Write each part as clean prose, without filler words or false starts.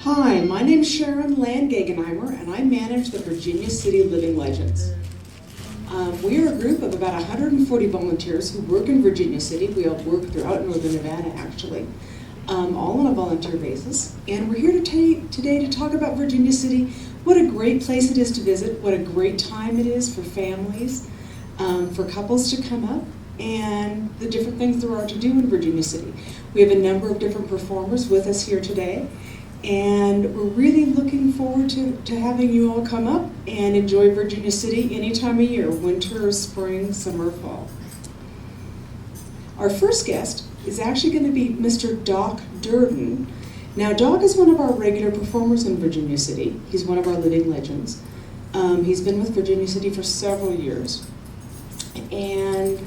Hi, my name's Sharon Landgagenheimer, and I manage the Virginia City Living Legends. We are a group of about 140 volunteers who work in Virginia City. We all work throughout Northern Nevada, actually, all on a volunteer basis. And we're here today to talk about Virginia City, what a great place it is to visit, what a great time it is for families, for couples to come up, and the different things there are to do in Virginia City. We have a number of different performers with us here today. And we're really looking forward to having you all come up and enjoy Virginia City any time of year, winter, spring, summer, fall. Our first guest is actually going to be Mr. Doc Durden. Now, Doc is one of our regular performers in Virginia City. He's one of our living legends. He's been with Virginia City for several years. And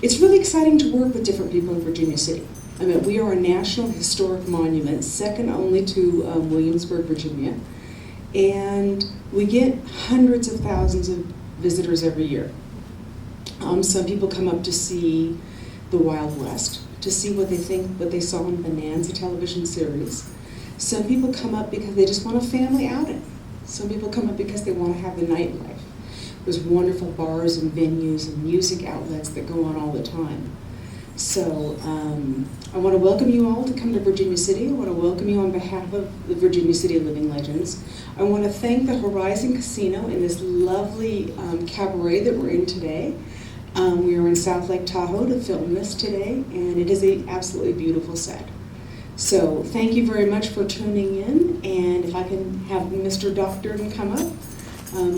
it's really exciting to work with different people in Virginia City. I mean, we are a National Historic Monument, second only to Williamsburg, Virginia. And we get hundreds of thousands of visitors every year. Some people come up to see the Wild West, to see what they saw in Bonanza television series. Some people come up because they just want a family outing. Some people come up because they want to have the nightlife. There's wonderful bars and venues and music outlets that go on all the time. So I want to welcome you all to come to Virginia City. I want to welcome you on behalf of the Virginia City Living Legends. I want to thank the Horizon Casino and this lovely cabaret that we're in today. We are in South Lake Tahoe to film this today, and it is an absolutely beautiful set. So thank you very much for tuning in, and if I can have Mr. Doc Durden come up.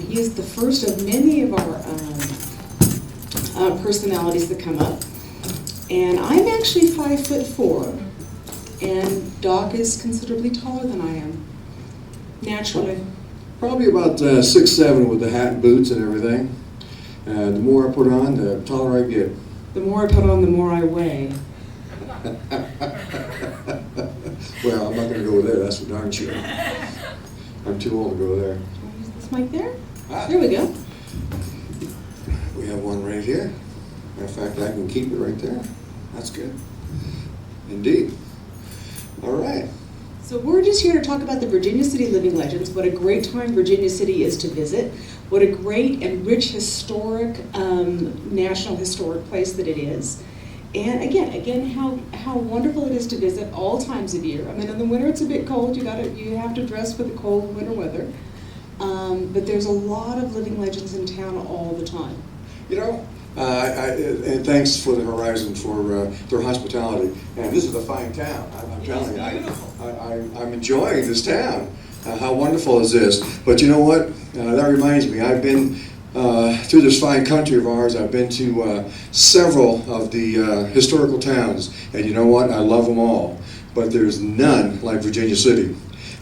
He is the first of many of our personalities that come up. And I'm actually 5'4", and Doc is considerably taller than I am, naturally. Probably about 6'7" with the hat and boots and everything. The more I put on, the taller I get. The more I put on, the more I weigh. Well, I'm not going to go there, that's for darn sure. I'm too old to go there. Can I use this mic there? There we go. We have one right here. Matter of fact, I can keep it right there. That's good. Indeed. All right. So we're just here to talk about the Virginia City Living Legends, what a great time Virginia City is to visit, what a great and rich historic, national historic place that it is. And again, how wonderful it is to visit all times of year. I mean, in the winter it's a bit cold, you have to dress for the cold winter weather. But there's a lot of living legends in town all the time. You know, and thanks for the Horizon for their hospitality. And this is a fine town. I'm telling you, I'm enjoying this town. How wonderful is this? But you know what? That reminds me. I've been through this fine country of ours. I've been to several of the historical towns, and you know what? I love them all. But there's none like Virginia City.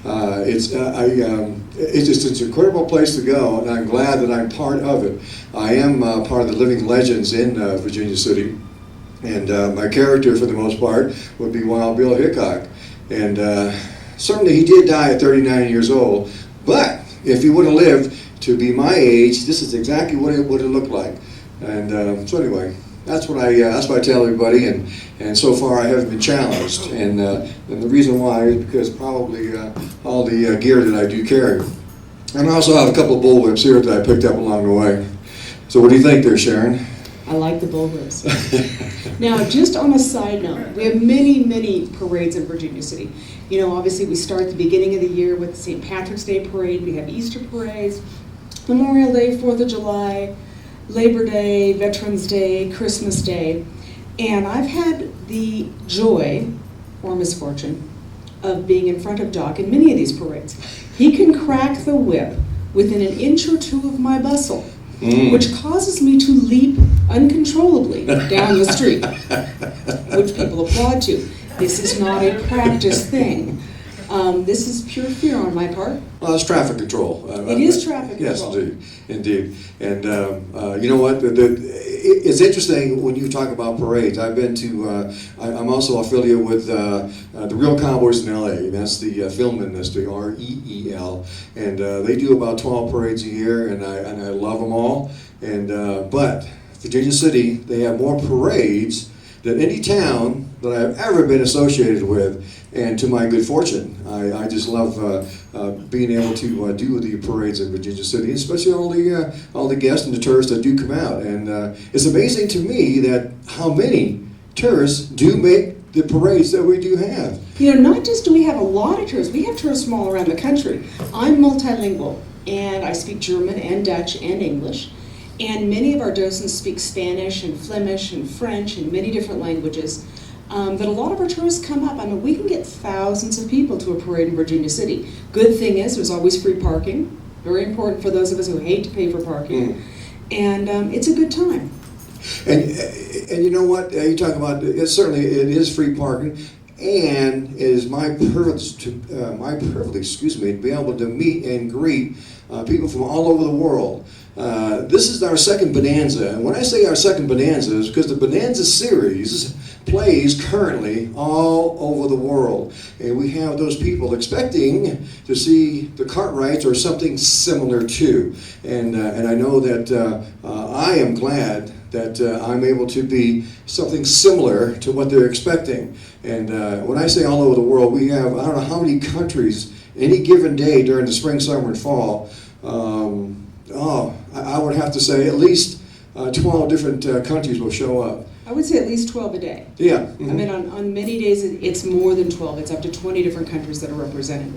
It's an incredible place to go, and I'm glad that I'm part of it. I am part of the living legends in Virginia City, and my character, for the most part, would be Wild Bill Hickok. And certainly he did die at 39 years old, but if he would have lived to be my age, this is exactly what it would have looked like. And so anyway, That's what I tell everybody, and so far I haven't been challenged. And the reason why is because probably all the gear that I do carry. And I also have a couple of bullwhips here that I picked up along the way. So what do you think there, Sharon? I like the bullwhips. Now, just on a side note, we have many, many parades in Virginia City. You know, obviously we start at the beginning of the year with the St. Patrick's Day Parade. We have Easter parades, Memorial Day, 4th of July, Labor Day, Veterans Day, Christmas Day. And I've had the joy, or misfortune, of being in front of Doc in many of these parades. He can crack the whip within an inch or two of my bustle, which causes me to leap uncontrollably down the street, which people applaud to. This is not a practice thing. This is pure fear on my part. Well, it's traffic control. It is traffic yes, control. Yes, indeed. And you know what? It's interesting when you talk about parades. I've been to, I'm also affiliated with the Real Cowboys in LA. That's the film industry, REEL. And they do about 12 parades a year, and I love them all. And but Virginia City, they have more parades than any town that I've ever been associated with. And to my good fortune, I just love being able to do the parades in Virginia City, especially all the guests and the tourists that do come out. And it's amazing to me that how many tourists do make the parades that we do have. You know, not just do we have a lot of tourists, we have tourists from all around the country. I'm multilingual, and I speak German and Dutch and English. And many of our docents speak Spanish and Flemish and French and many different languages. That a lot of our tourists come up. I mean, we can get thousands of people to a parade in Virginia City. Good thing is there's always free parking. Very important for those of us who hate to pay for parking. And it's a good time. And you know what? You talk about it is free parking, and it is my privilege to be able to meet and greet people from all over the world. This is our second bonanza, and when I say our second bonanza, is because the Bonanza series plays currently all over the world, and we have those people expecting to see the Cartwrights or something similar to, and I know that I am glad that I'm able to be something similar to what they're expecting. And when I say all over the world, we have I don't know how many countries any given day during the spring, summer, and fall. I would have to say at least 12 different countries will show up. I would say at least 12 a day. Yeah. I mean, on many days it's more than 12. It's up to 20 different countries that are represented.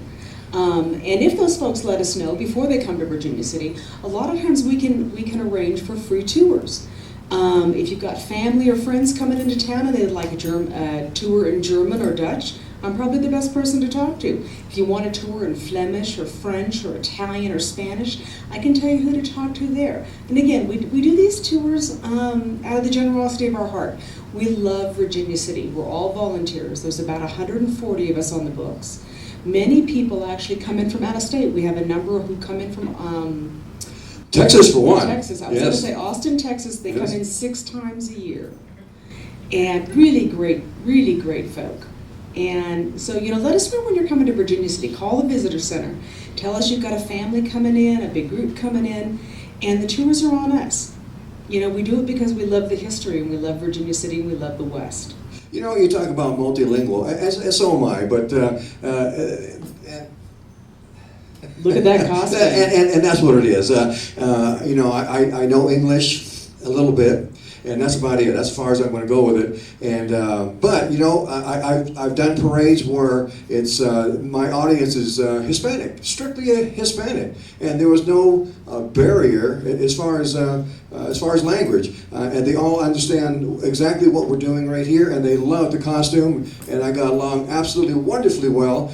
And if those folks let us know before they come to Virginia City, a lot of times we can arrange for free tours. If you've got family or friends coming into town and they'd like a tour in German or Dutch, I'm probably the best person to talk to. If you want a tour in Flemish or French or Italian or Spanish, I can tell you who to talk to there. And again, we do these tours out of the generosity of our heart. We love Virginia City. We're all volunteers. There's about 140 of us on the books. Many people actually come in from out of state. We have a number who come in from Texas, for one. Texas. I was going to say Austin, Texas. They come in 6 times a year. And really great folk. And so, you know, let us know when you're coming to Virginia City. Call the visitor center. Tell us you've got a family coming in, a big group coming in, and the tours are on us. You know, we do it because we love the history, and we love Virginia City, and we love the West. You know, you talk about multilingual, as so am I, but look at that costume. and that's what it is. You know, I know English a little bit, and that's about it. That's as far as I'm going to go with it. And but you know, I've done parades where it's my audience is Hispanic, strictly Hispanic, and there was no barrier as far as language, and they all understand exactly what we're doing right here, and they love the costume, and I got along absolutely wonderfully well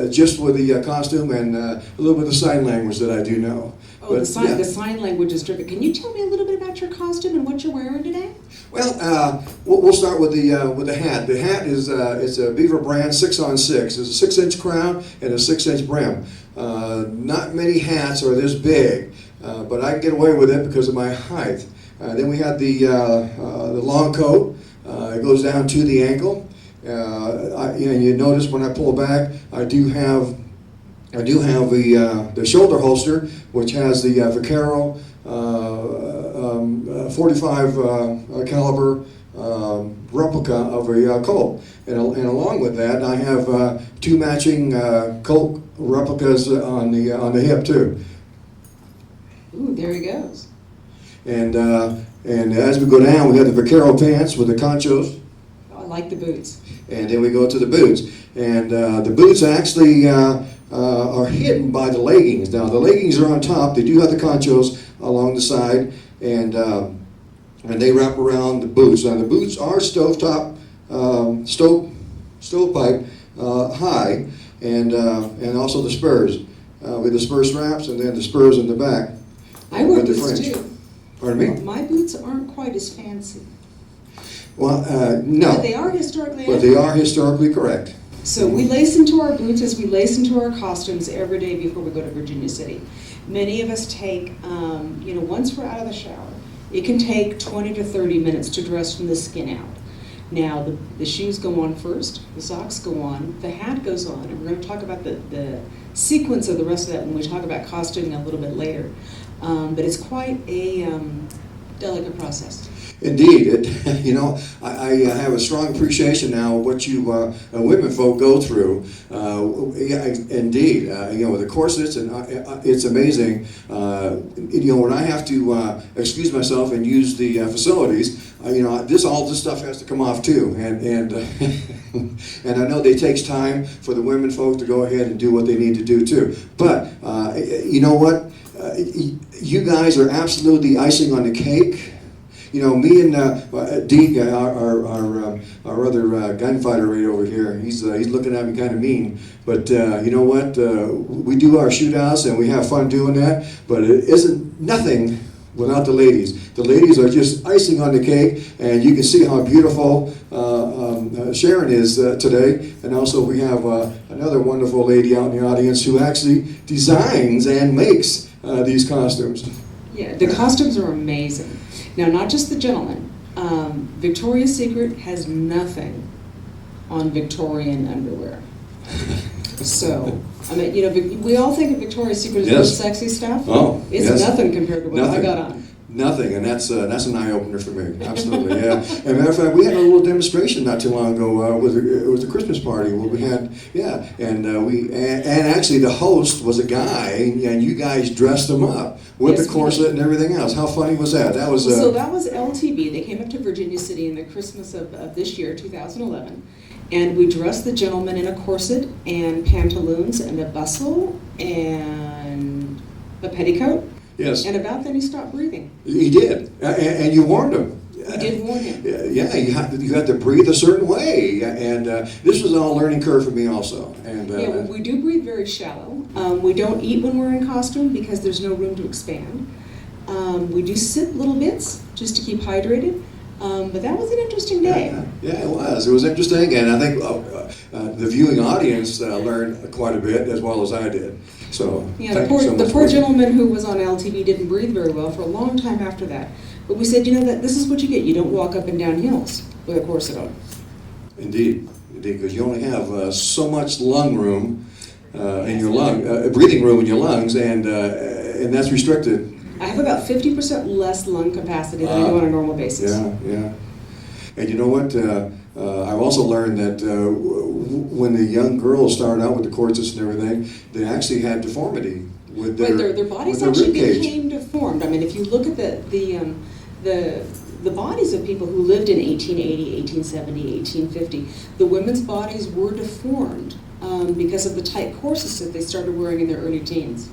just with the costume and a little bit of sign language that I do know. Oh, but, the sign language is terrific. Can you tell me a little bit about your costume and what you're wearing today? Well, we'll start with the hat. The hat is it's a Beaver brand 6-on-6. It's a 6-inch crown and a 6-inch brim. Not many hats are this big, but I can get away with it because of my height. Then we have the long coat. It goes down to the ankle. You notice when I pull back, I do have the shoulder holster, which has the vaquero .45 caliber replica of a Colt, and along with that, I have 2 matching Colt replicas on the hip too. Ooh, there he goes. And as we go down, we have the vaquero pants with the conchos. I like the boots. And then we go to the boots, and the boots actually are hidden by the leggings. Now the leggings are on top. They do have the conchos along the side, and they wrap around the boots. Now the boots are stovetop, stovepipe high, and also the spurs with the spur straps, and then the spurs in the back. I wear with the boots fringe. too. Pardon me? Well, my boots aren't quite as fancy. Well, no. But they are historically But accurate. they are historically correct. So we lace into our boots as we lace into our costumes every day before we go to Virginia City. Many of us take, once we're out of the shower, it can take 20 to 30 minutes to dress from the skin out. Now, the shoes go on first, the socks go on, the hat goes on, and we're going to talk about the sequence of the rest of that when we talk about costuming a little bit later. But it's quite a delicate process. Indeed, I have a strong appreciation now of what you women folk go through. Indeed, with the corsets, and it's amazing. When I have to excuse myself and use the facilities, all this stuff has to come off too, and and I know it takes time for the women folk to go ahead and do what they need to do too. But you know what? You guys are absolutely icing on the cake. Me and Dean, our other gunfighter right over here, he's looking at me kind of mean. But you know what? We do our shootouts and we have fun doing that. But it isn't nothing without the ladies. The ladies are just icing on the cake, and you can see how beautiful Sharon is today. And also we have another wonderful lady out in the audience who actually designs and makes these costumes. Yeah, the costumes are amazing. Now, not just the gentlemen. Victoria's Secret has nothing on Victorian underwear. So, we all think of Victoria's Secret as real sexy stuff. Oh, it's nothing compared to what I got on. Nothing, and that's an eye-opener for me. Absolutely, yeah. As a matter of fact, we had a little demonstration not too long ago. It was a Christmas party where we had, and actually the host was a guy, and you guys dressed him up with the corset and everything else. How funny was that? That was. So that was LTV. They came up to Virginia City in the Christmas of this year, 2011, and we dressed the gentleman in a corset and pantaloons and a bustle and a petticoat. Yes. And about then he stopped breathing. He did, and you warned him. We did warn him. Yeah, you have to breathe a certain way, and this was all a learning curve for me also. And we do breathe very shallow. We don't eat when we're in costume because there's no room to expand. We do sip little bits just to keep hydrated. But that was an interesting day. Yeah, it was. It was interesting, and I think the viewing audience learned quite a bit as well as I did. So the poor gentleman who was on LTV didn't breathe very well for a long time after that. But we said, that this is what you get. You don't walk up and down hills with a corset on. Indeed, because you only have so much lung room in your breathing room in your lungs, and that's restricted. I have about 50% less lung capacity than I do on a normal basis. Yeah. And you know what? I've also learned that when the young girls started out with the corsets and everything, they actually had deformity with their bodies actually became deformed. I mean, if you look at the bodies of people who lived in 1880, 1870, 1850, the women's bodies were deformed because of the tight corsets that they started wearing in their early teens.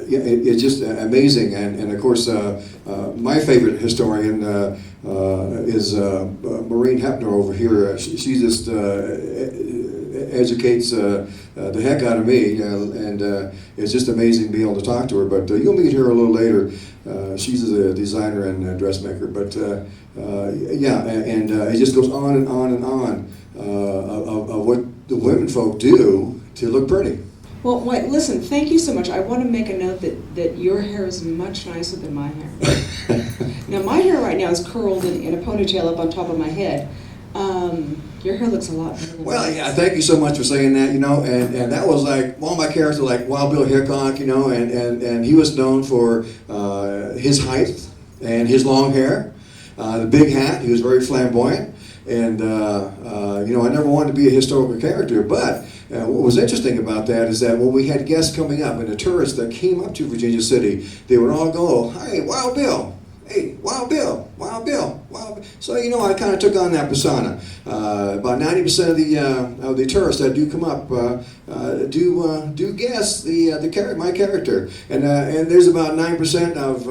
Yeah, it's just amazing, and of course, my favorite historian is Maureen Hepner over here. She just educates the heck out of me, and it's just amazing being able to talk to her. But you'll meet her a little later. She's a designer and a dressmaker. But it just goes on and on and on of what the women folk do to look pretty. Well, wait, listen, thank you so much. I want to make a note that your hair is much nicer than my hair. Now, my hair right now is curled in a ponytail up on top of my head. Your hair looks a lot better than Well, yeah, thank you so much for saying that, and that was like, all my characters like Wild Bill Hickok, and he was known for his height and his long hair, the big hat. He was very flamboyant, and you know, I never wanted to be a historical character, but what was interesting about that is that when we had guests coming up and the tourists that came up to Virginia City, they would all go, "Hey, Wild Bill! Hey, Wild Bill! Wild Bill! Wild Bill!" So, you know, I kind of took on that persona. About 90% of the tourists that do come up do guess my character, and there's about 9% of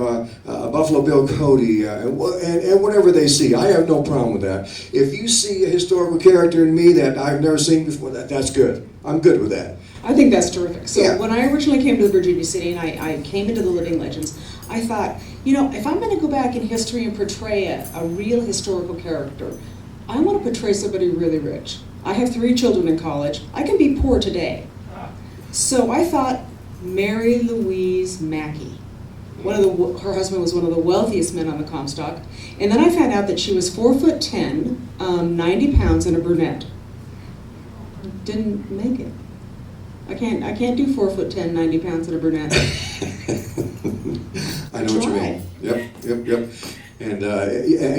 Buffalo Bill Cody, and whatever they see. I have no problem with that. If you see a historical character in me that I've never seen before, that's good. I'm good with that. I think that's terrific. So Yeah. when I originally came to Virginia City and I came into the Living Legends, I thought, you know, if I'm going to go back in history and portray a real historical character, I want to portray somebody really rich. I have 3 children in college. I can be poor today. So I thought Mary Louise Mackey. Her husband was one of the wealthiest men on the Comstock. And then I found out that she was 4'10", 90 pounds, and a brunette. Didn't make it. I can't do 4'10", 90 pounds, and a brunette. I know what you mean. Yep. And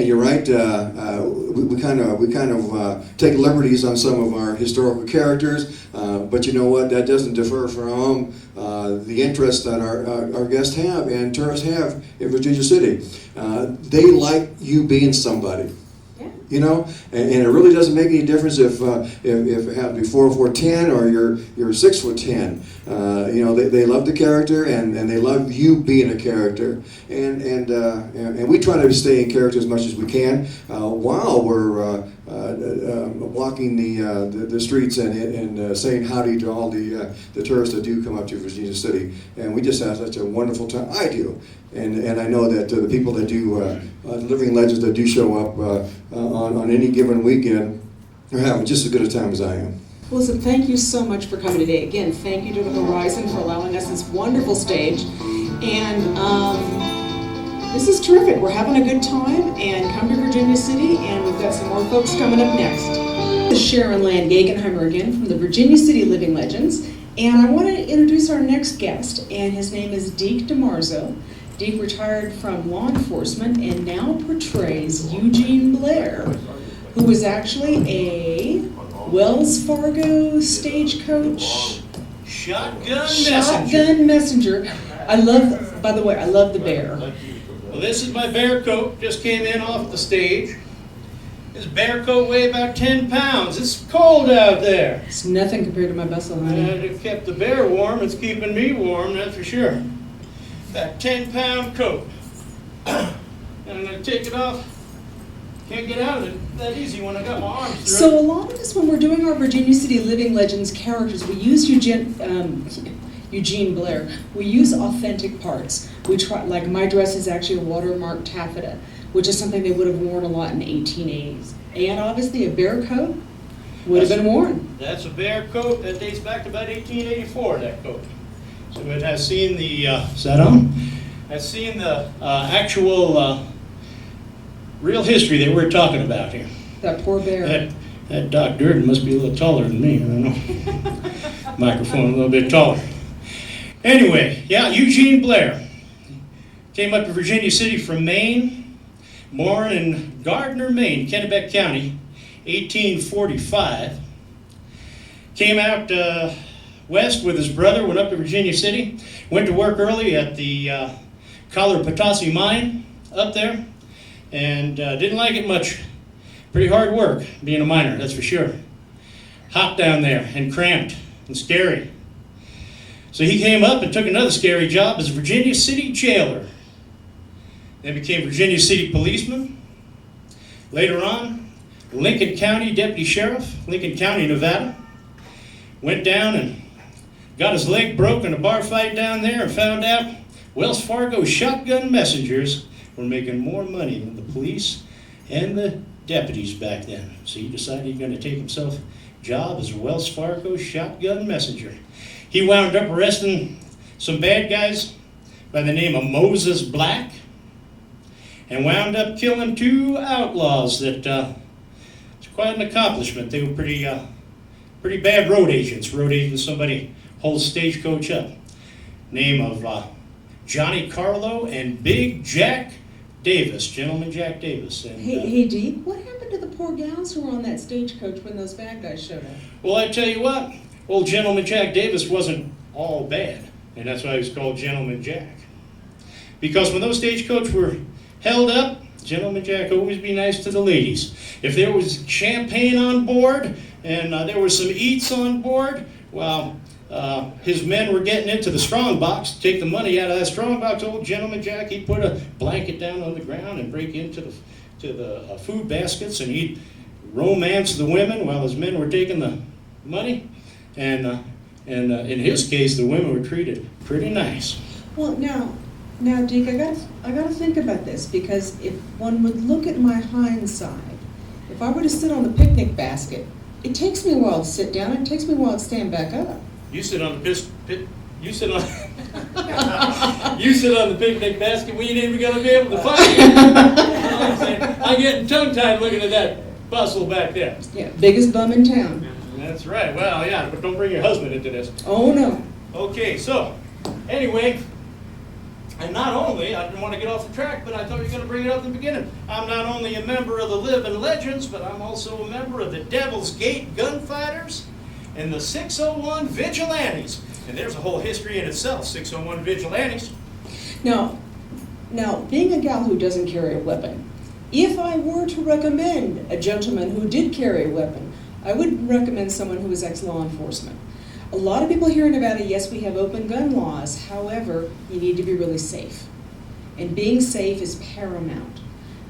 you're right. We kind of take liberties on some of our historical characters, but you know what? That doesn't defer from the interest that our guests have and tourists have in Virginia City. They like you being somebody. You know, and it really doesn't make any difference if it happens to be 4'10" or you're 6'10". You know, they love the character and they love you being a character, and we try to stay in character as much as we can while we're walking the streets and saying howdy to all the tourists that do come up to Virginia City, and we just have such a wonderful time. I do, and I know that the people that do Living Legends that do show up on any given weekend are having just as good a time as I am. Listen, thank you so much for coming today. Again, thank you to the Horizon for allowing us this wonderful stage. And this is terrific. We're having a good time, and come to Virginia City, and we've got some more folks coming up next. This is Sharon Land Gegenheimer again from the Virginia City Living Legends, and I want to introduce our next guest, and his name is Deke DeMarzo. Deke retired from law enforcement and now portrays Eugene Blair, who was actually a Wells Fargo stagecoach shotgun messenger. By the way, I love the bear. Well, this is my bear coat, just came in off the stage. This bear coat weighs about 10 pounds. It's cold out there. It's nothing compared to my bustle, honey. And it kept the bear warm. It's keeping me warm, that's for sure. That 10-pound coat. And I'm going to take it off. Can't get out of it that easy when I got my arms through. So a lot of this, when we're doing our Virginia City Living Legends characters, we use Eugene Blair. We use authentic parts. We try, like my dress is actually a watermark taffeta, which is something they would have worn a lot in the 1880s. And obviously a bear coat would have been worn. That's a bear coat that dates back to about 1884, that coat. So it has seen the, is that on? Has seen the actual real history that we're talking about here. That poor bear. That Doc Durden must be a little taller than me, I don't know. Microphone a little bit taller. Anyway, yeah, Eugene Blair. Came up to Virginia City from Maine, born in Gardner, Maine, Kennebec County, 1845. Came out west with his brother, went up to Virginia City, went to work early at the Collar Potassium mine up there, and didn't like it much. Pretty hard work being a miner, that's for sure. Hot down there and cramped and scary. So he came up and took another scary job as a Virginia City jailer. Then became Virginia City policeman. Later on, Lincoln County deputy sheriff, Lincoln County, Nevada. Went down and got his leg broke in a bar fight down there and found out Wells Fargo shotgun messengers were making more money than the police and the deputies back then. So he decided he was going to take himself a job as a Wells Fargo shotgun messenger. He wound up arresting some bad guys by the name of Moses Black and wound up killing 2 outlaws that it's quite an accomplishment. They were pretty bad road agents. Road agents, somebody holds stagecoach up. Name of Johnny Carlo and Big Jack Davis, Gentleman Jack Davis. And, Hey, Deke, what happened to the poor gals who were on that stagecoach when those bad guys showed up? well, I tell you what, old Gentleman Jack Davis wasn't all bad, and that's why he was called Gentleman Jack. Because when those stagecoach were held up, Gentleman Jack always be nice to the ladies. If there was champagne on board and there was some eats on board, well, his men were getting into the strong box to take the money out of that strong box. Old Gentleman Jack, he'd put a blanket down on the ground and break into the food baskets, and he'd romance the women while his men were taking the money. And in his case, the women were treated pretty nice. Well, now, Deke, I gotta think about this, because if one would look at my hindsight, if I were to sit on the picnic basket, it takes me a while to sit down, and it takes me a while to stand back up. You sit on the you sit on you sit on the picnic basket. We ain't even gonna be able to find you. You know what I'm saying? I'm getting tongue-tied looking at that bustle back there. Yeah, biggest bum in town. That's right. Well, yeah, but don't bring your husband into this. Oh, no. Okay, so anyway, and not only, I didn't want to get off the track, but I thought you were going to bring it up in the beginning. I'm not only a member of the Living Legends, but I'm also a member of the Devil's Gate Gunfighters and the 601 Vigilantes. And there's a whole history in itself, 601 Vigilantes. Now, being a gal who doesn't carry a weapon, if I were to recommend a gentleman who did carry a weapon, I would recommend someone who is ex-law enforcement. A lot of people here in Nevada, yes, we have open gun laws. However, you need to be really safe. And being safe is paramount.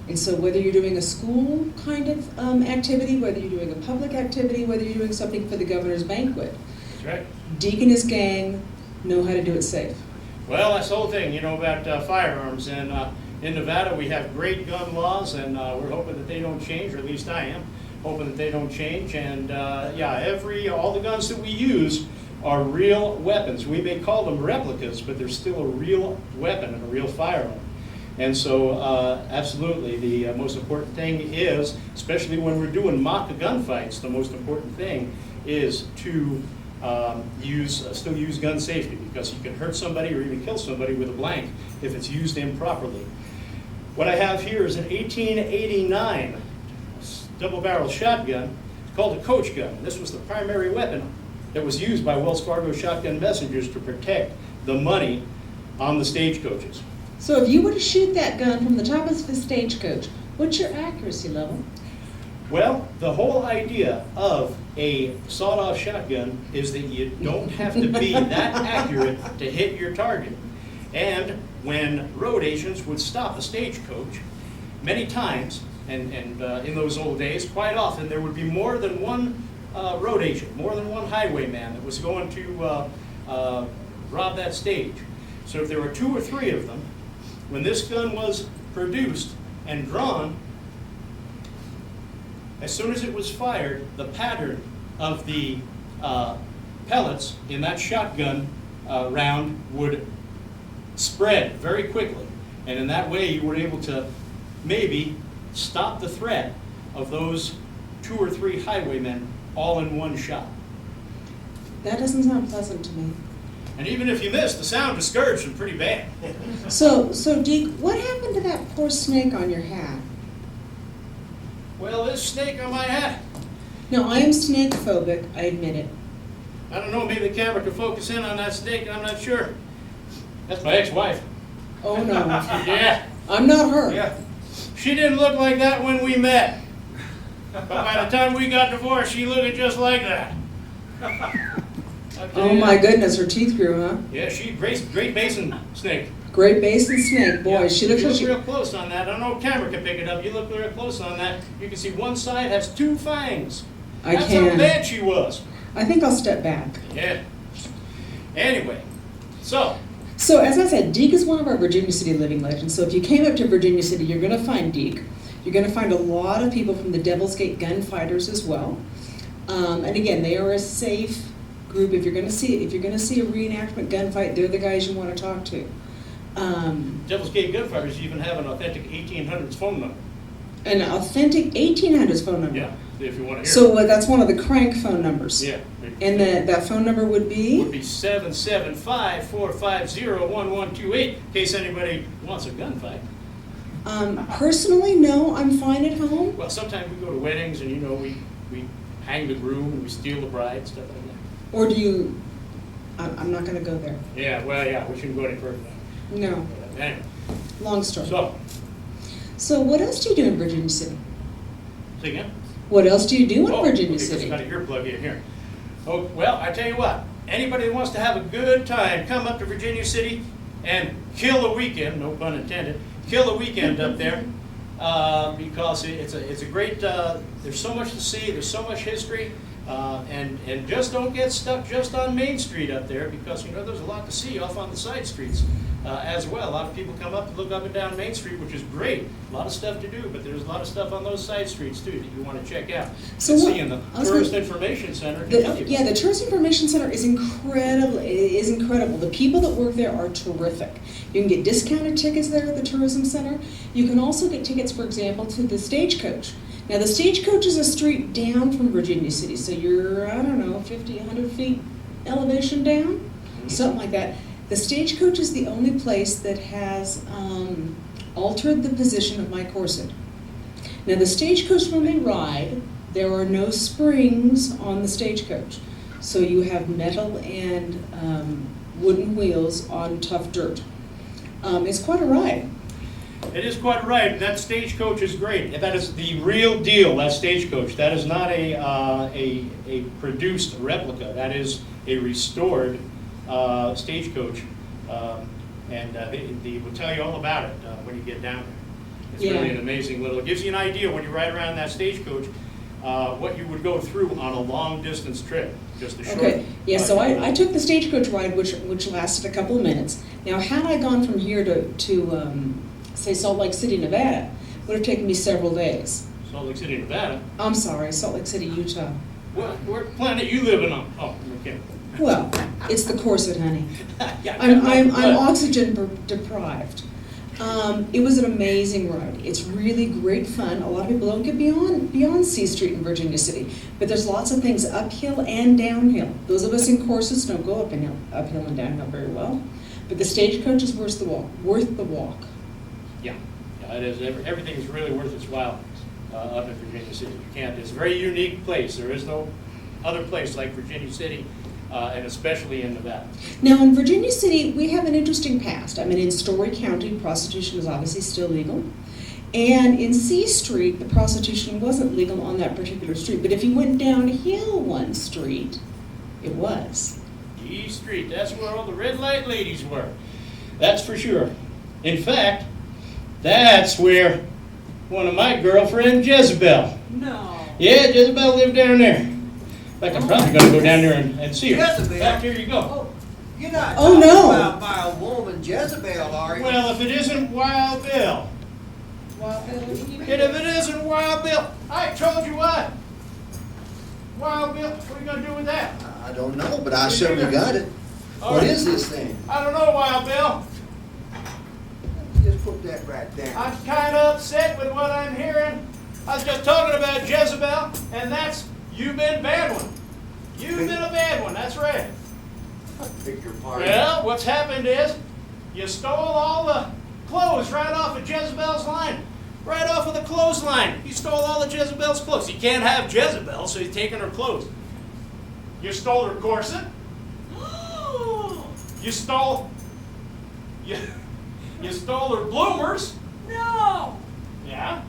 And so whether you're doing a school kind of activity, whether you're doing a public activity, whether you're doing something for the governor's banquet, That's right. Deke and his gang know how to do it safe. Well, that's the whole thing, about firearms. And in Nevada, we have great gun laws, and we're hoping that they don't change, or at least I am hoping that they don't change. And all the guns that we use are real weapons. We may call them replicas, but they're still a real weapon and a real firearm. And so, absolutely, the most important thing is, especially when we're doing mock gunfights, the most important thing is to still use gun safety, because you can hurt somebody or even kill somebody with a blank if it's used improperly. What I have here is an 1889 double-barrel shotgun. It's called a coach gun. This was the primary weapon that was used by Wells Fargo shotgun messengers to protect the money on the stagecoaches. So if you were to shoot that gun from the top of the stagecoach, what's your accuracy level? Well, the whole idea of a sawed-off shotgun is that you don't have to be that accurate to hit your target. And when road agents would stop a stagecoach, many times, and in those old days, quite often, there would be more than one road agent, more than one highwayman that was going to rob that stage. So if there were 2 or 3 of them, when this gun was produced and drawn, as soon as it was fired, the pattern of the pellets in that shotgun round would spread very quickly. And in that way, you were able to maybe stop the threat of those 2 or 3 highwaymen all in one shot. That doesn't sound pleasant to me. And even if you missed, the sound discouraged them pretty bad. So Deke, what happened to that poor snake on your hat? Well, this snake on my hat, Now, I am snake phobic, I admit it. I don't know, maybe the camera could focus in on that snake, I'm not sure. That's my ex-wife. Oh no, Yeah, I'm not her. yeah. She didn't look like that when we met. But by the time we got divorced, she looked just like that. Oh my goodness, her teeth grew, huh? Yeah, Great Basin snake. Great Basin snake, boy, Yeah, she looks you like look she... real close on that. I don't know if camera can pick it up. You look real close on that. You can see one side has 2 fangs. I That's can. how bad she was. I think I'll step back. Yeah. Anyway, so So, as I said, Deke is one of our Virginia City living legends. So if you came up to Virginia City, you're going to find Deke. You're going to find a lot of people from the Devil's Gate Gunfighters as well. And again, they are a safe group. If you're going to see a reenactment gunfight, they're the guys you want to talk to. Devil's Gate Gunfighters even have an authentic 1800s phone number. An authentic 1800s phone number. Yeah, if you want to hear So that's one of the crank phone numbers. it. Yeah. And that phone number would be? Would be 775-450-1128 in case anybody wants a gunfight. Personally, no, I'm fine at home. Well, sometimes we go to weddings and, you know, we hang the groom and we steal the bride, stuff like that. Or do you, I'm not gonna go there. Yeah, well, yeah, we shouldn't go any further. No, Anyway, long story. so, What else do you do in Virginia City? say again? What else do you do in Virginia okay, City? Got a earplug in here. Oh, well, I tell you what, anybody that wants to have a good time, come up to Virginia City and kill a weekend, no pun intended, kill a weekend up there, because it's a great, there's so much to see, there's so much history, and just don't get stuck just on Main Street up there, because, you know, there's a lot to see off on the side streets as well. A lot of people come up and look up and down Main Street, which is great. A lot of stuff to do, but there's a lot of stuff on those side streets too that you want to check out. So And what- see in the I was Tourist gonna- Information Center. can tell you Yeah, about the Tourist Information Center is incredible. The people that work there are terrific. You can get discounted tickets there at the Tourism Center. You can also get tickets, for example, to the Stagecoach. Now, the Stagecoach is a street down from Virginia City, so you're, I don't know, 50, 100 feet elevation down, something like that. The Stagecoach is the only place that has altered the position of my corset. Now, the Stagecoach, when they ride, there are no springs on the Stagecoach. So you have metal and wooden wheels on tough dirt. It's quite a ride. It is quite right. That Stagecoach is great. That is the real deal, that Stagecoach. That is not a produced replica. That is a restored Stagecoach. And they will tell you all about it when you get down there. It's Yeah. really an amazing little, it gives you an idea when you ride around that Stagecoach, what you would go through on a long distance trip, just a short. Okay, yeah, so I took the Stagecoach ride, which lasted a couple of minutes. Now, had I gone from here to say Salt Lake City, Nevada, it would have taken me several days. Salt Lake City, Nevada. I'm sorry, Salt Lake City, Utah. What planet you living on? Oh, okay. Well, it's the corset, honey. Yeah, I'm but- oxygen deprived. It was an amazing ride. It's really great fun. A lot of people don't get beyond C Street in Virginia City, but there's lots of things uphill and downhill. Those of us in corsets don't go uphill and downhill very well, but the Stagecoach is worth the walk. Yeah, it is. Everything is really worth its while up in Virginia City. You can't. It's a very unique place. There is no other place like Virginia City, and especially in Nevada. Now, in Virginia City, we have an interesting past. I mean, in Story County, prostitution is obviously still legal. And in C Street, the prostitution wasn't legal on that particular street. But if you went downhill one street, it was. E Street, that's where all the red light ladies were. That's for sure. In fact, that's where one of my girlfriends, Jezebel. No. Yeah, Jezebel lived down there. In fact, I'm probably going to go down there and see her. Jezebel? In fact, here you go. Oh, you're not Oh, talking no. about my woman Jezebel, are you? Well, if it isn't Wild Bill. And if it isn't Wild Bill, I told you what. Wild Bill, what are you going to do with that? I don't know, but I certainly got it. All What right. is this thing? I don't know, Wild Bill. Just put that right down. I'm kind of upset with what I'm hearing. I was just talking about Jezebel, and that's, you've been a bad one. You've been a bad one, that's right. Pick your pardon. Well, what's happened is, you stole all the clothes right off of Jezebel's line. Right off of the clothesline. You stole all of Jezebel's clothes. You can't have Jezebel, so you're taking her clothes. You stole her corset. You stole her bloomers. No! Yeah,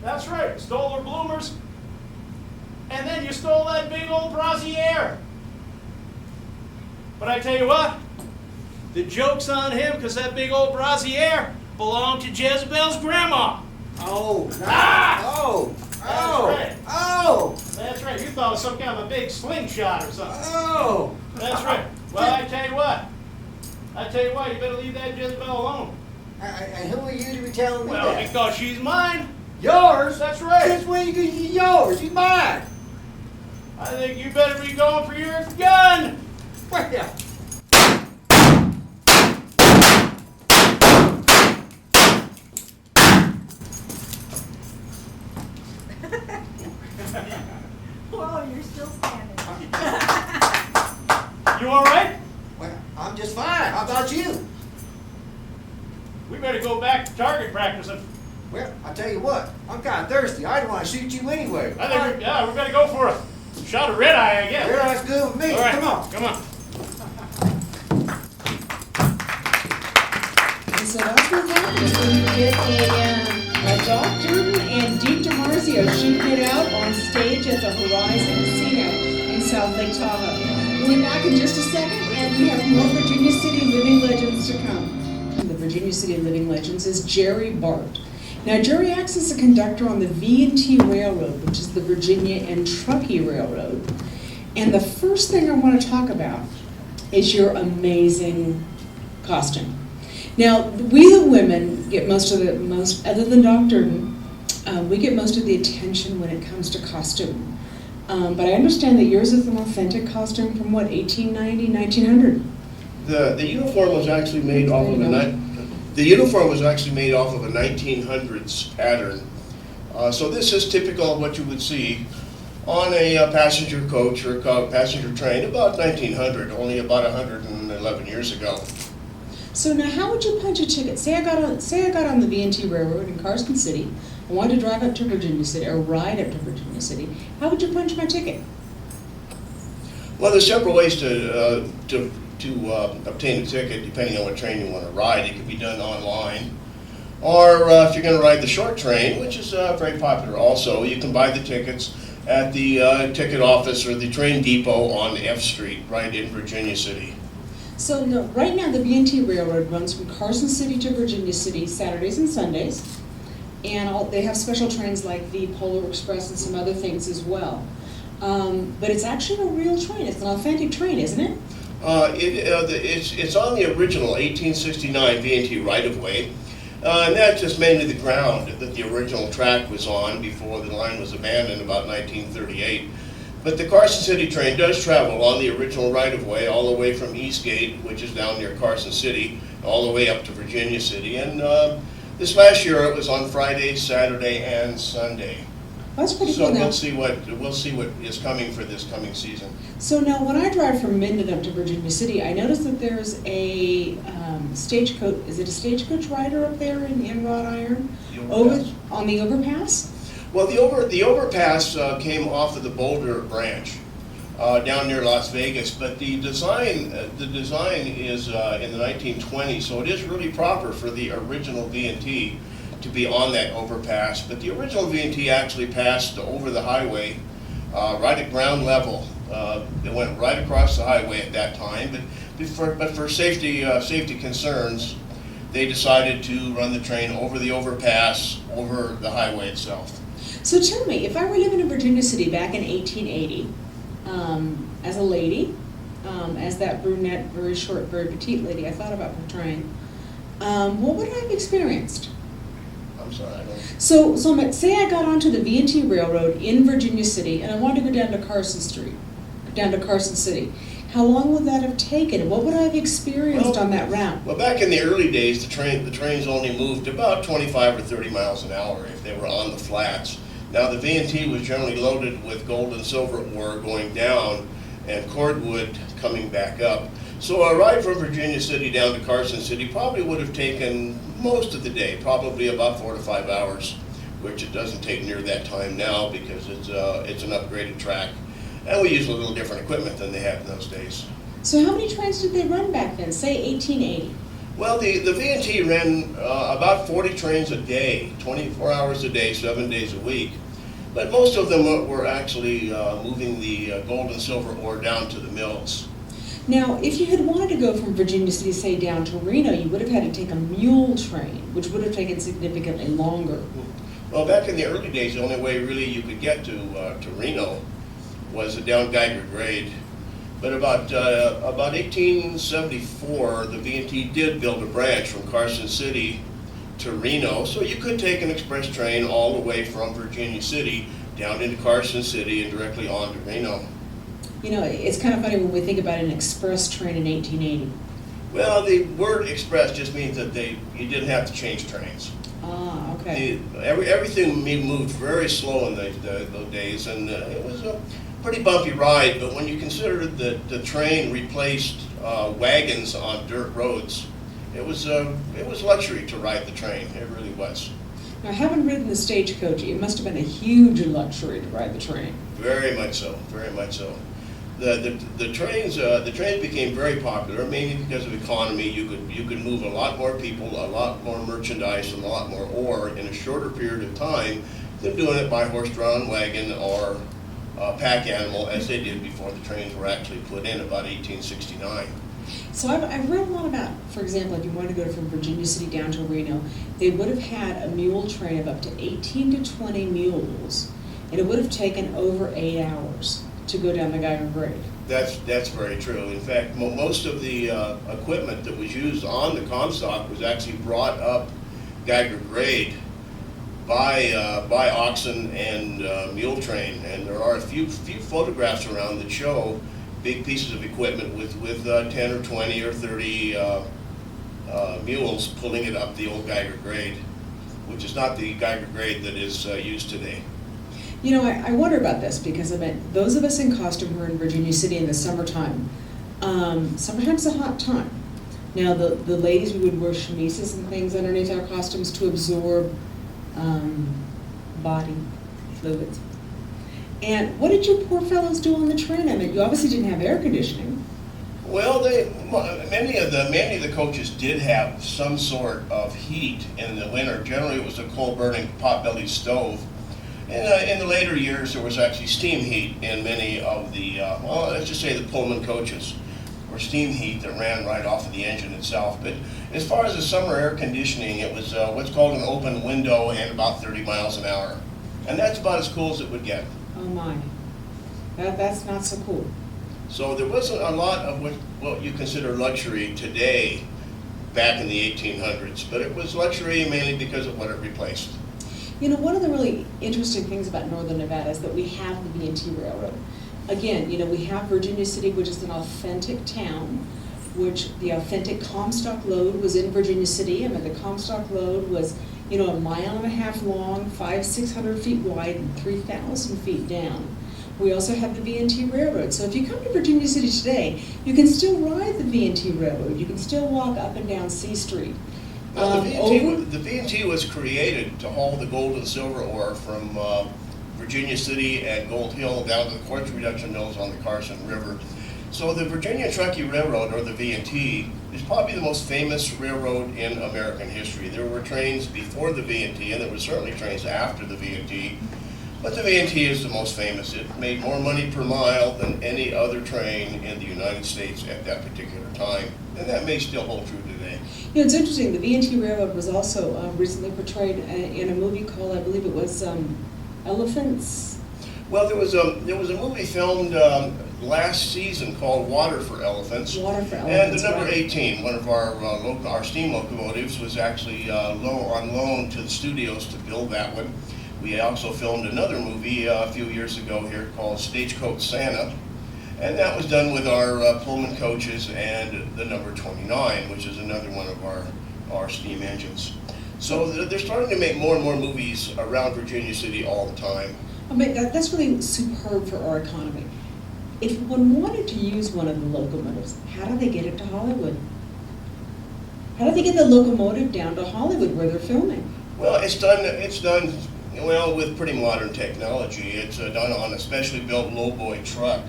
that's right. Stole her bloomers. And then you stole that big old brassiere. But I tell you what, the joke's on him because that big old brassiere belonged to Jezebel's grandma. Oh, no. Ah! Oh! That's Oh! right. Oh! That's right. You thought it was some kind of a big slingshot or something. Oh! That's right. Well, I tell you what. You better leave that Jezebel alone. And who are you to be telling me Well, that? because she's mine. Yours? That's right. Since when you get yours? She's mine. I think you better be going for your gun. Well, Whoa, you're still standing. You all right? well, I'm just fine. How about you? We better go back to target practicing. Well, I tell you what, I'm kind of thirsty. I don't want to shoot you anyway. I think, we better go for a shot of red eye, I guess. Red eye's good with me. All right, Come on. Come on. And so that's what happens when you get a Dr. and Deep DiMarzio shooting it out on stage at the Horizon Casino in South Lake Tahoe. We'll be back in just a second, and we have more Virginia City Living Legends to come. And the Virginia City Living Legends is Jerry Bart. Now, Jerry acts as a conductor on the V&T Railroad, which is the Virginia and Truckee Railroad. And the first thing I want to talk about is your amazing costume. Now, we the women get other than Dr. We get most of the attention when it comes to costume. But I understand that yours is an authentic costume from what, 1890, 1900? The uniform was actually made off of the uniform was actually made off of a 1900s pattern. So this is typical of what you would see on a passenger coach or passenger train about 1900, only about 111 years ago. So now, how would you punch a ticket? Say I got on the V&T Railroad in Carson City. I wanted to drive up to Virginia City or ride up to Virginia City. How would you punch my ticket? Well, there's several ways to obtain a ticket depending on what train you want to ride. It can be done online, or if you're going to ride the short train, which is very popular also, you can buy the tickets at the ticket office or the train depot on F Street, right in Virginia City. So no, right now the V&T Railroad runs from Carson City to Virginia City Saturdays and Sundays, and they have special trains like the Polar Express and some other things as well. But it's actually a real train. It's an authentic train, isn't it? It's on the original 1869 V&T right-of-way, and that's just mainly the ground that the original track was on before the line was abandoned about 1938. But the Carson City train does travel on the original right-of-way all the way from Eastgate, which is down near Carson City, all the way up to Virginia City. And this last year it was on Friday, Saturday, and Sunday. That's pretty So cool. Now, we'll see what is coming for this coming season. so now when I drive from Minden up to Virginia City, I notice that there's a stagecoach. Is it a stagecoach rider up there in wrought iron? On the overpass? Well, the overpass came off of the Boulder branch down near Las Vegas, but the design is in the 1920s, so it is really proper for the original V&T to be on that overpass. But the original V&T actually passed over the highway right at ground level. It went right across the highway at that time, but for safety concerns, they decided to run the train over the overpass, over the highway itself. So tell me, if I were living in Virginia City back in 1880, as a lady, as that brunette, very short, very petite lady I thought about portraying, what would I have experienced? I'm sorry, I don't. So say I got onto the V&T Railroad in Virginia City and I wanted to go down to Carson City. How long would that have taken? What would I have experienced on that route? Well, back in the early days, the trains only moved about 25 or 30 miles an hour if they were on the flats. Now, the V&T was generally loaded with gold and silver ore going down and cordwood coming back up. So a ride from Virginia City down to Carson City probably would have taken most of the day, probably about 4 to 5 hours, which it doesn't take near that time now because it's an upgraded track. And we use a little different equipment than they had in those days. So how many trains did they run back then, say 1880? Well, the V&T ran about 40 trains a day, 24 hours a day, 7 days a week. But most of them were actually moving the gold and silver ore down to the mills. Now, if you had wanted to go from Virginia City, say, down to Reno, you would have had to take a mule train, which would have taken significantly longer. Well, back in the early days, the only way really you could get to Reno was down Geiger Grade. But about 1874, the V&T did build a branch from Carson City to Reno, so you could take an express train all the way from Virginia City down into Carson City and directly on to Reno. You know, it's kind of funny when we think about an express train in 1880. Well, the word express just means that you didn't have to change trains. Ah, okay. Everything moved very slow in those days, and it was a pretty bumpy ride, but when you consider that the train replaced wagons on dirt roads, it was luxury to ride the train. It really was. Now, having ridden the stagecoach, it must have been a huge luxury to ride the train. Very much so. Very much so. The trains became very popular mainly because of economy. You could move a lot more people, a lot more merchandise, and a lot more ore in a shorter period of time than doing it by horse-drawn wagon or pack animal as they did before the trains were actually put in about 1869. So I've read a lot about, for example, if you wanted to go from Virginia City down to Reno, they would have had a mule train of up to 18 to 20 mules, and it would have taken over 8 hours to go down the Geiger Grade. That's very true. In fact, most of the equipment that was used on the Comstock was actually brought up Geiger Grade by oxen and mule train, and there are a few photographs around that show big pieces of equipment with 10 or 20 or 30 mules pulling it up the old Geiger Grade, which is not the Geiger Grade that is used today. You know, I wonder about this because I mean, those of us in costume who are in Virginia City in the summertime, summertime's a hot time. Now, the ladies, we would wear chemises and things underneath our costumes to absorb body fluids. And what did you poor fellows do on the train? I mean, you obviously didn't have air conditioning. Well, many of the coaches did have some sort of heat in the winter. Generally, it was a coal-burning pot-bellied stove. And in the later years, there was actually steam heat in many of the, well, let's just say the Pullman coaches, or steam heat that ran right off of the engine itself. But as far as the summer air conditioning, it was what's called an open window and about 30 miles an hour. And that's about as cool as it would get. Oh my, that's not so cool. So there wasn't a lot of what you consider luxury today back in the 1800s, but it was luxury mainly because of what it replaced. You know, one of the really interesting things about Northern Nevada is that we have the V&T Railroad. Again, you know, we have Virginia City, which is an authentic town, which the authentic Comstock Lode was in Virginia City. I mean, the Comstock Lode was, you know, 1.5 miles long, 500-600 feet wide, and 3,000 feet down. We also have the V&T Railroad. So if you come to Virginia City today, you can still ride the V&T Railroad. You can still walk up and down C Street. Well, the V&T was created to haul the gold and silver ore from Virginia City and Gold Hill down to the quartz reduction mills on the Carson River. So the Virginia Truckee Railroad, or the V&T, is probably the most famous railroad in American history. There were trains before the V&T, and there were certainly trains after the V&T. But the V&T is the most famous. It made more money per mile than any other train in the United States at that particular time, and that may still hold true today. You know, it's interesting, the V&T Railroad was also recently portrayed in a movie called, I believe it was Elephants. Well, there was a movie filmed last season called Water for Elephants. Water for And Elephants, the number right. 18, one of our steam locomotives, was actually on loan to the studios to build that one. We also filmed another movie a few years ago here called Stagecoach Santa, and that was done with our Pullman coaches and the number 29, which is another one of our steam engines. So they're starting to make more and more movies around Virginia City all the time. I mean, that's really superb for our economy. If one wanted to use one of the locomotives, how do they get it to Hollywood? How do they get the locomotive down to Hollywood where they're filming? Well, it's done well with pretty modern technology. It's done on a specially built lowboy truck,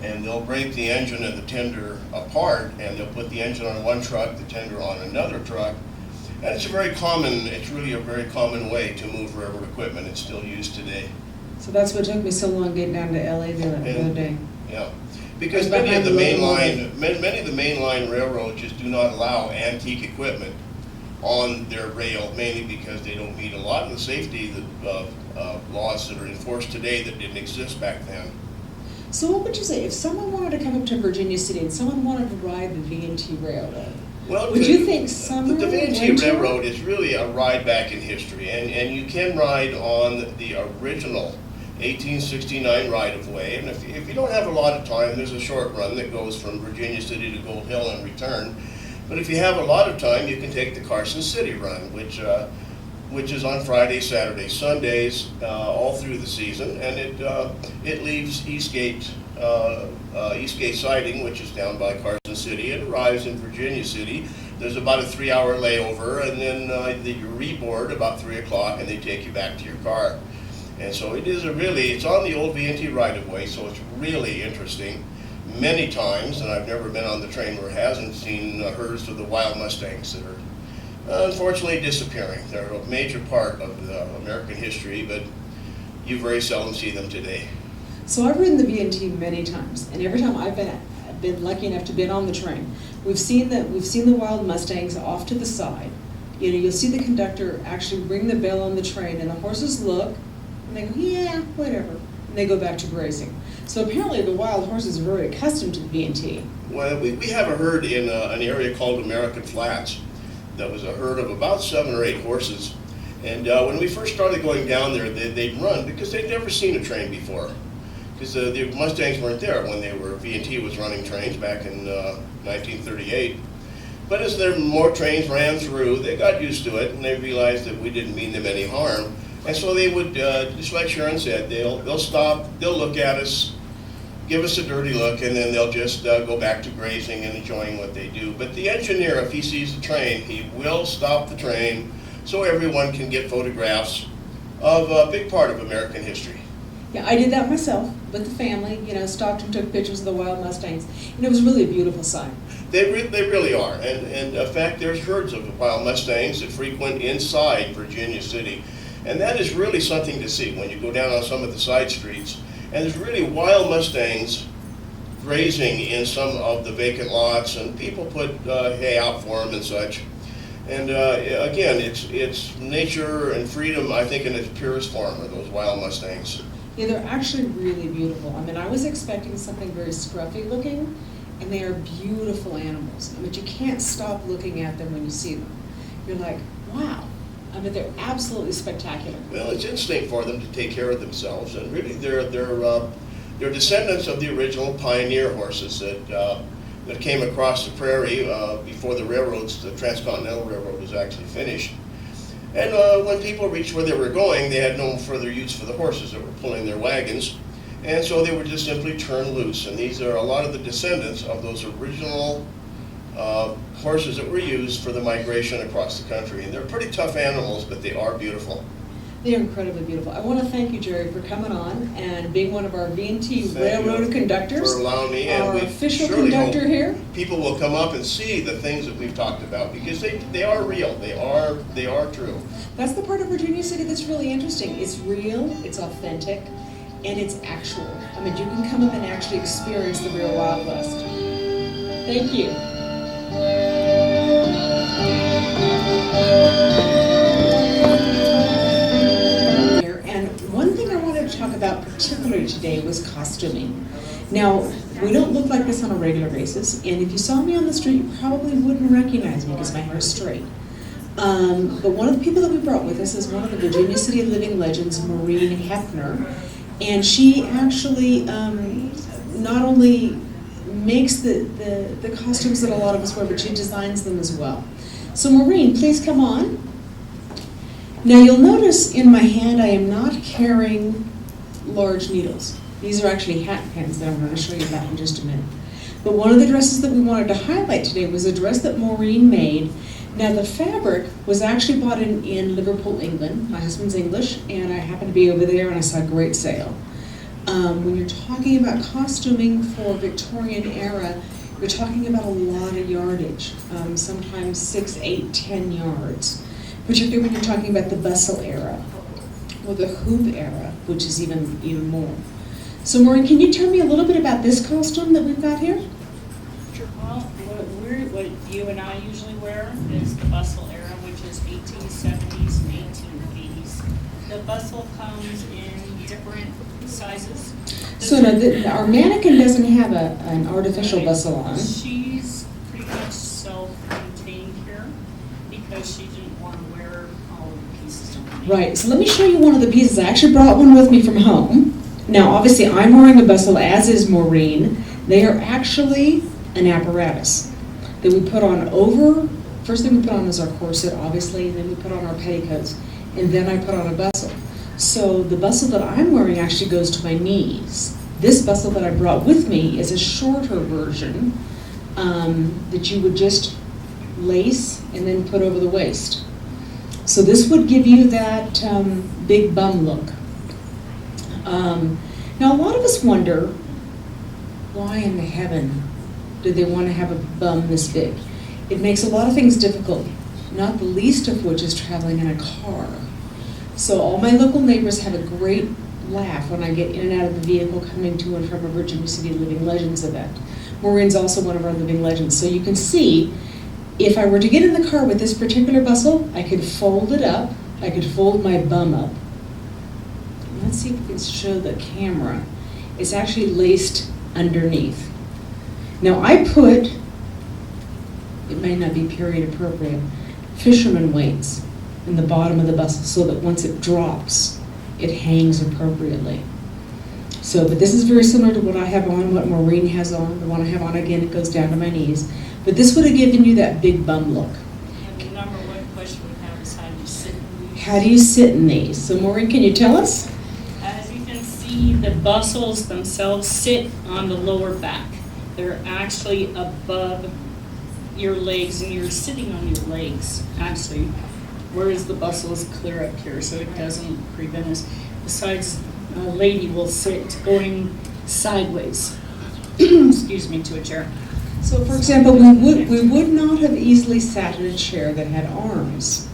and they'll break the engine and the tender apart, and they'll put the engine on one truck, the tender on another truck. And it's really a very common way to move railroad equipment. It's still used today. So that's what took me so long getting down to LA the other day. Yeah, because Right many of the behind the mainline railroads just do not allow antique equipment on their rail, mainly because they don't meet a lot of the safety laws that are enforced today that didn't exist back then. So what would you say, if someone wanted to come up to Virginia City and someone wanted to ride the V&T Railroad, Well, would you think summer, the V&T winter? Railroad is really a ride back in history, and you can ride on the original 1869 right-of-way, and if you don't have a lot of time, there's a short run that goes from Virginia City to Gold Hill and return. But if you have a lot of time, you can take the Carson City run, which is on Fridays, Saturdays, Sundays, all through the season, and it leaves Eastgate Siding, which is down by Carson City. It arrives in Virginia City There's about a 3-hour layover, and then you reboard about 3 o'clock, and they take you back to your car. And so it is it's on the old V&T right-of-way, so it's really interesting. Many times, and I've never been on the train where it hasn't seen herds of the wild mustangs that are unfortunately disappearing. They're a major part of the American history, but you very seldom see them today. So I've ridden the V&T many times, and every time I've been lucky enough to be on the train, we've seen the wild mustangs off to the side. You know, you'll see the conductor actually ring the bell on the train, and the horses look, and they go, yeah, whatever, and they go back to grazing. So apparently the wild horses are very accustomed to the V&T. Well, we have a herd in an area called American Flats. That was a herd of about 7 or 8 horses. And when we first started going down there, they'd run because they'd never seen a train before. Because the Mustangs weren't there when V&T was running trains back in 1938. But as more trains ran through, they got used to it, and they realized that we didn't mean them any harm. And so they would, just like Sharon said, they'll stop, they'll look at us, give us a dirty look, and then they'll just go back to grazing and enjoying what they do. But the engineer, if he sees the train, he will stop the train so everyone can get photographs of a big part of American history. Yeah, I did that myself with the family, you know, stopped and took pictures of the wild mustangs, and it was really a beautiful sight. They really are, and in fact, there's herds of wild mustangs that frequent inside Virginia City, and that is really something to see when you go down on some of the side streets. And there's really wild mustangs grazing in some of the vacant lots, and people put hay out for them and such. And again, it's nature and freedom, I think, in its purest form, are those wild mustangs. Yeah, they're actually really beautiful. I mean, I was expecting something very scruffy looking, and they are beautiful animals. I mean, you can't stop looking at them when you see them. You're like, wow. I mean, they're absolutely spectacular. Well, it's instinct for them to take care of themselves, and really they're descendants of the original pioneer horses that came across the prairie before the Transcontinental Railroad was actually finished. And when people reached where they were going, they had no further use for the horses that were pulling their wagons, and so they were just simply turned loose. And these are a lot of the descendants of those original horses that were used for the migration across the country. And they're pretty tough animals, but they are beautiful. They're incredibly beautiful. I want to thank you, Jerry, for coming on and being one of our V&T Railroad conductors. For allowing me, and our we official surely conductor hope here. People will come up and see the things that we've talked about, because they are real. They are true. That's the part of Virginia City that's really interesting. It's real, it's authentic, and it's actual. I mean, you can come up and actually experience the real Wild West. Thank you. And one thing I wanted to talk about particularly today was costuming. Now, we don't look like this on a regular basis, and if you saw me on the street, you probably wouldn't recognize me because my hair is straight. But one of the people that we brought with us is one of the Virginia City living legends, Maureen Hefner, and she actually not only makes the costumes that a lot of us wear, but she designs them as well. So Maureen, please come on. Now you'll notice in my hand I am not carrying large needles. These are actually hat pins that I'm going to show you about in just a minute. But one of the dresses that we wanted to highlight today was a dress that Maureen made. Now the fabric was actually bought in Liverpool, England. My husband's English, and I happened to be over there and I saw a great sale. When you're talking about costuming for Victorian era, you're talking about a lot of yardage, sometimes 6, 8, 10 yards. Particularly when you're talking about the bustle era or the hoop era, which is even more. So Maureen, can you tell me a little bit about this costume that we've got here? Sure. Well, what you and I usually wear is the bustle era, which is 1870s and 1880s. The bustle comes in different sizes. So now, our mannequin doesn't have an artificial bustle on. She's pretty much self-contained here because she didn't want to wear all of the pieces on me. Right, so let me show you one of the pieces. I actually brought one with me from home. Now, obviously, I'm wearing a bustle, as is Maureen. They are actually an apparatus that we put on over. First thing we put on is our corset, obviously, and then we put on our petticoats, and then I put on a bustle. So the bustle that I'm wearing actually goes to my knees. This bustle that I brought with me is a shorter version that you would just lace and then put over the waist. So this would give you that big bum look. Now a lot of us wonder, why in the heaven do they want to have a bum this big? It makes a lot of things difficult, not the least of which is traveling in a car. So all my local neighbors have a great laugh when I get in and out of the vehicle coming to and from a Virginia City Living Legends event. Maureen's also one of our Living Legends. So you can see, if I were to get in the car with this particular bustle, I could fold it up, I could fold my bum up. Let's see if we can show the camera. It's actually laced underneath. Now I put, it may not be period appropriate, fisherman weights in the bottom of the bustle so that once it drops, it hangs appropriately. So, but this is very similar to what I have on, what Maureen has on. The one I have on, again, it goes down to my knees. But this would have given you that big bum look. And the number one question we have is how do you sit in these? How do you sit in these? So Maureen, can you tell us? As you can see, the bustles themselves sit on the lower back. They're actually above your legs, and you're sitting on your legs, actually, whereas the bustle is clear up here, so it doesn't prevent us. Besides, a lady will sit going sideways, excuse me, to a chair. So for example, we would not have easily sat in a chair that had arms.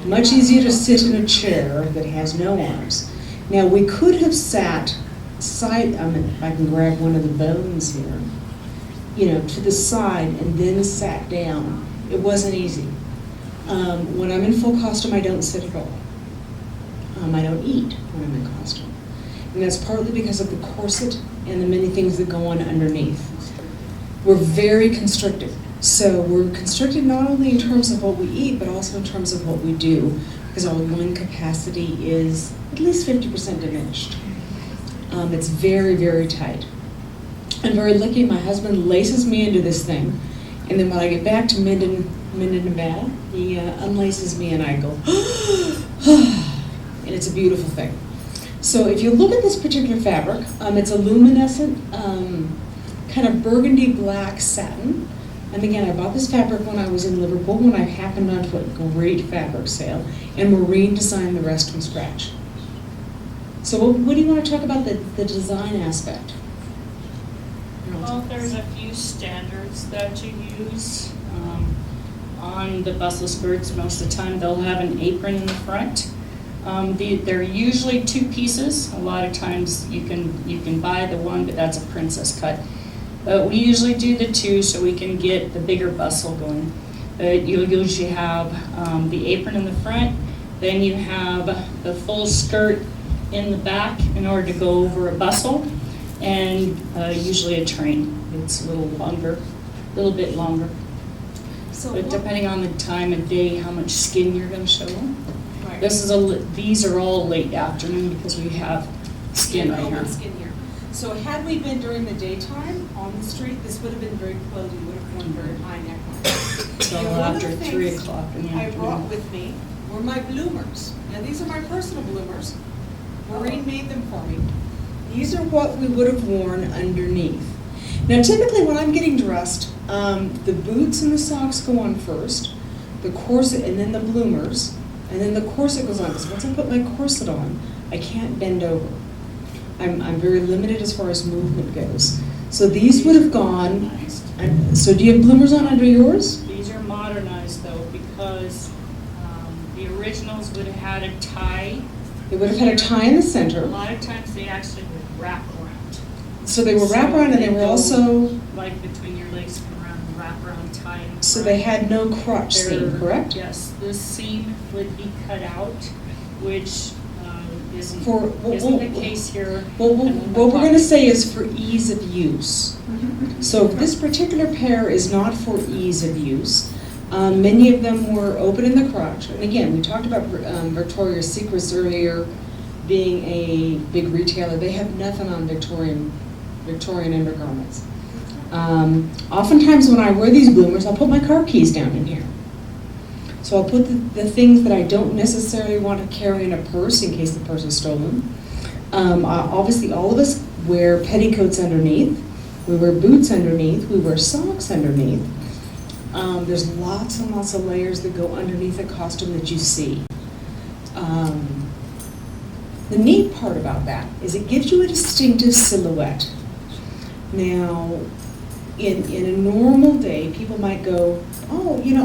Much easier to sit in a chair that has no arms. Now we could have sat side, if I can grab one of the bones here, to the side and then sat down. It wasn't easy. When I'm in full costume, I don't sit at all. I don't eat when I'm in costume. And that's partly because of the corset and the many things that go on underneath. We're very constricted. So we're constricted not only in terms of what we eat, but also in terms of what we do, because our lung capacity is at least 50% diminished. It's very, very tight. I'm very lucky my husband laces me into this thing, and then when I get back to Minden, Nevada, he unlaces me and I go, and it's a beautiful thing. So if you look at this particular fabric, it's a luminescent kind of burgundy black satin. And again, I bought this fabric when I was in Liverpool when I happened onto a great fabric sale, and Maureen designed the rest from scratch. So what do you want to talk about the design aspect? Well, there's a few standards that you use. On the bustle skirts, most of the time they'll have an apron in the front. They're usually two pieces. A lot of times you can buy the one, but that's a princess cut. But we usually do the two so we can get the bigger bustle going. But you'll usually have the apron in the front, then you have the full skirt in the back in order to go over a bustle, and usually a train. It's a little bit longer. So But depending on the time of day, how much skin you're going to show them. Right. These are all late afternoon because we have skin right here. Skin here. So had we been during the daytime on the street, this would have been very clothed. You would have worn very high necklines. So And one of after the 3 things o'clock in the I brought afternoon. with me were my bloomers. Now these are my personal bloomers. Maureen made them for me. These are what we would have worn underneath. Now typically when I'm getting dressed, the boots and the socks go on first, the corset and then the bloomers, and then the corset goes on, because once I put my corset on, I can't bend over. I'm very limited as far as movement goes. So these would have gone, so do you have bloomers on under yours? These are modernized though because the originals would have had a tie. They would have had a tie in the A center. lot of times they actually would wrap around. So they were wrap around and they were also, Like between your legs and around the wrap around tie. in so front. they had no crotch seam, They're- correct? Yes, the seam would be cut out, which isn't For- the case here. Well, And then what we're top. going to say is for ease of use. So this particular pair is not for ease of use. Many of them were open in the crotch. And again, we talked about Victoria's Secrets earlier being a big retailer. They have nothing on Victorian undergarments. Oftentimes when I wear these bloomers, I'll put my car keys down in here. So I'll put the things that I don't necessarily want to carry in a purse in case the purse is stolen. Obviously, all of us wear petticoats underneath. We wear boots underneath. We wear socks underneath. There's lots and lots of layers that go underneath the costume that you see. The neat part about that is it gives you a distinctive silhouette. Now, in a normal day, people might go, oh, you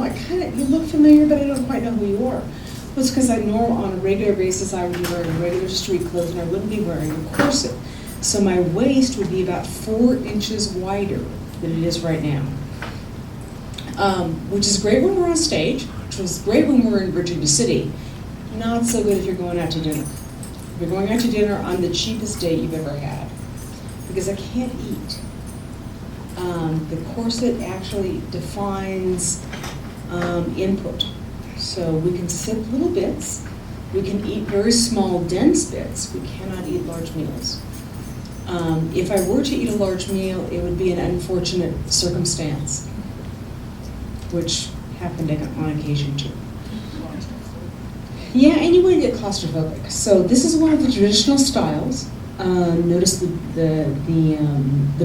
look familiar, but I don't quite know who you are. Well, it's because on a regular basis, I would be wearing regular street clothes and I wouldn't be wearing a corset. So my waist would be about 4 inches wider than it is right now. Which is great when we're on stage, which was great when we're in Virginia City. Not so good if you're going out to dinner. If you're going out to dinner on the cheapest date you've ever had, because I can't eat. The corset actually defines input. So we can sip little bits, we can eat very small, dense bits, we cannot eat large meals. If I were to eat a large meal, it would be an unfortunate circumstance, which happened on occasion too. Yeah, and you would get claustrophobic. So this is one of the traditional styles. Notice the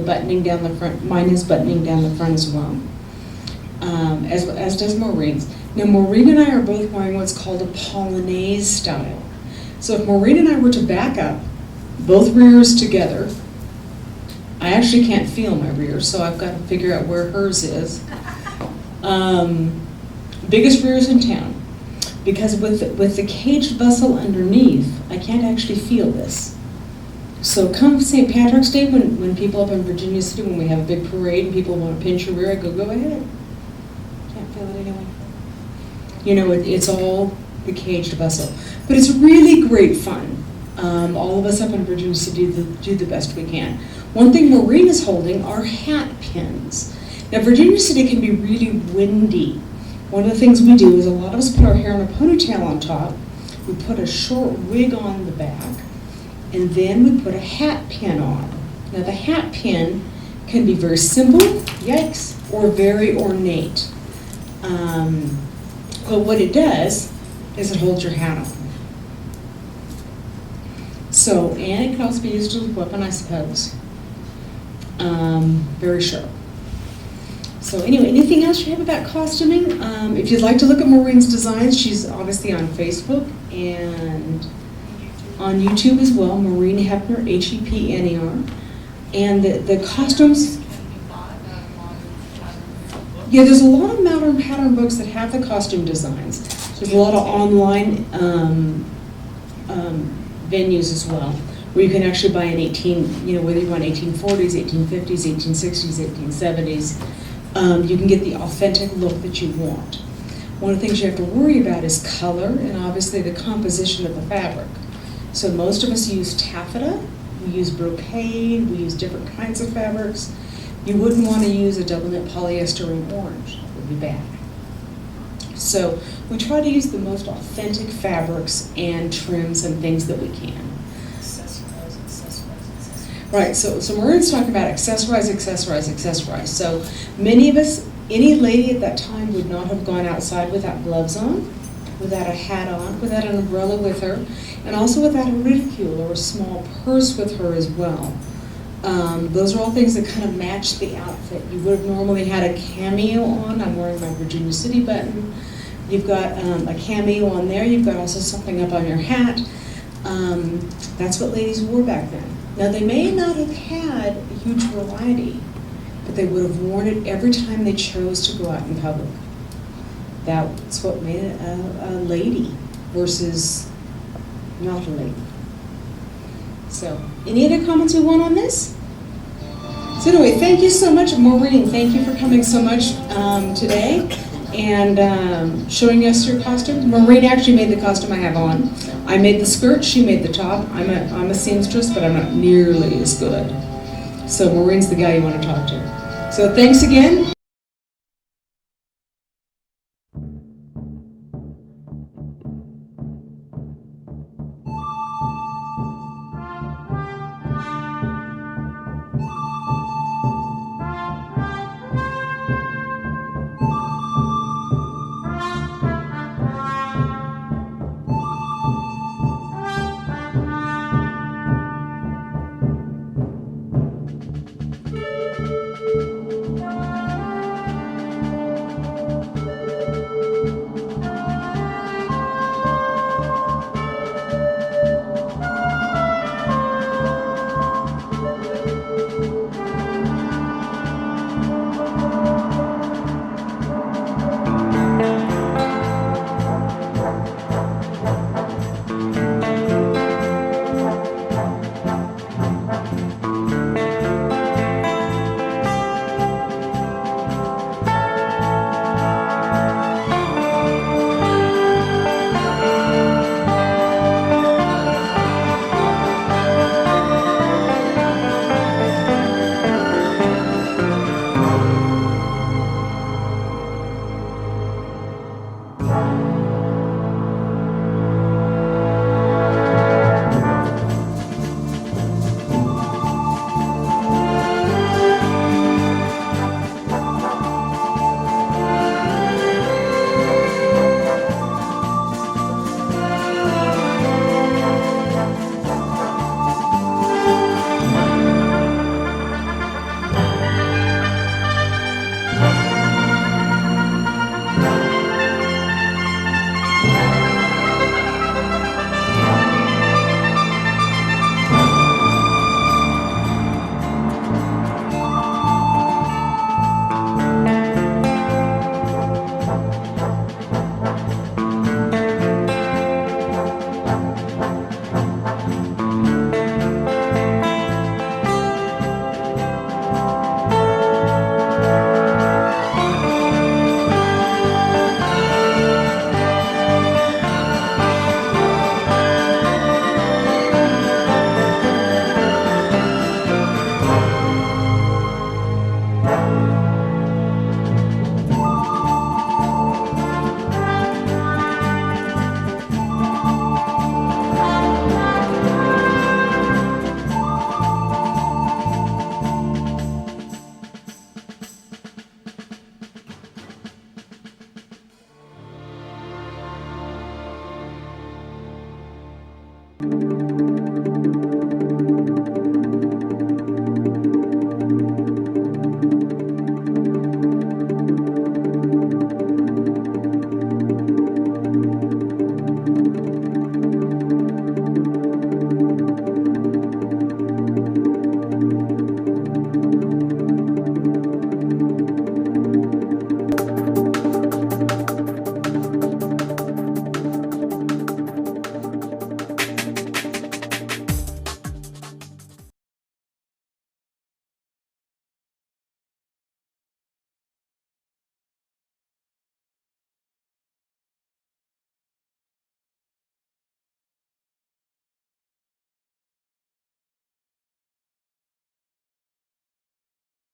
buttoning down the front. Mine is buttoning down the front as well, as does Maureen's. Now Maureen and I are both wearing what's called a polonaise style. So if Maureen and I were to back up, both rears together, I actually can't feel my rear, so I've got to figure out where hers is. Biggest rears in town. Because with the caged bustle underneath, I can't actually feel this. So come St. Patrick's Day, when people up in Virginia City, when we have a big parade and people want to pinch your rear, I go ahead. Can't feel it anyway. It's all the caged bustle. But it's really great fun. All of us up in Virginia City do the best we can. One thing Maureen is holding are hat pins. Now Virginia City can be really windy. One of the things we do is a lot of us put our hair in a ponytail on top, we put a short wig on the back, and then we put a hat pin on. Now the hat pin can be very simple, yikes, or very ornate. But what it does is it holds your hat on. So, and it can also be used as a weapon, I suppose. Very sharp. So anyway, anything else you have about costuming? If you'd like to look at Maureen's designs, she's obviously on Facebook and on YouTube as well, Maureen Hepner, Hepner. And the costumes, yeah, there's a lot of modern pattern books that have the costume designs. There's a lot of online venues as well, where you can actually buy whether you want 1840s, 1850s, 1860s, 1870s. You can get the authentic look that you want. One of the things you have to worry about is color and obviously the composition of the fabric. So most of us use taffeta, we use brocade, we use different kinds of fabrics. You wouldn't want to use a double knit polyester in orange, that would be bad. So we try to use the most authentic fabrics and trims and things that we can. Right, so Maureen's talking about accessorize. So many of us, any lady at that time would not have gone outside without gloves on, without a hat on, without an umbrella with her, and also without a reticule or a small purse with her as well. Those are all things that kind of match the outfit. You would have normally had a cameo on. I'm wearing my Virginia City button. You've got a cameo on there. You've got also something up on your hat. That's what ladies wore back then. Now, they may not have had a huge variety, but they would have worn it every time they chose to go out in public. That's what made it a lady versus not a lady. So, any other comments we want on this? So anyway, thank you so much, Maureen. Thank you for coming so much today and showing us your costumes. Maureen actually made the costume I have on. I made the skirt, she made the top. I'm a seamstress, but I'm not nearly as good. So Maureen's the guy you want to talk to. So thanks again.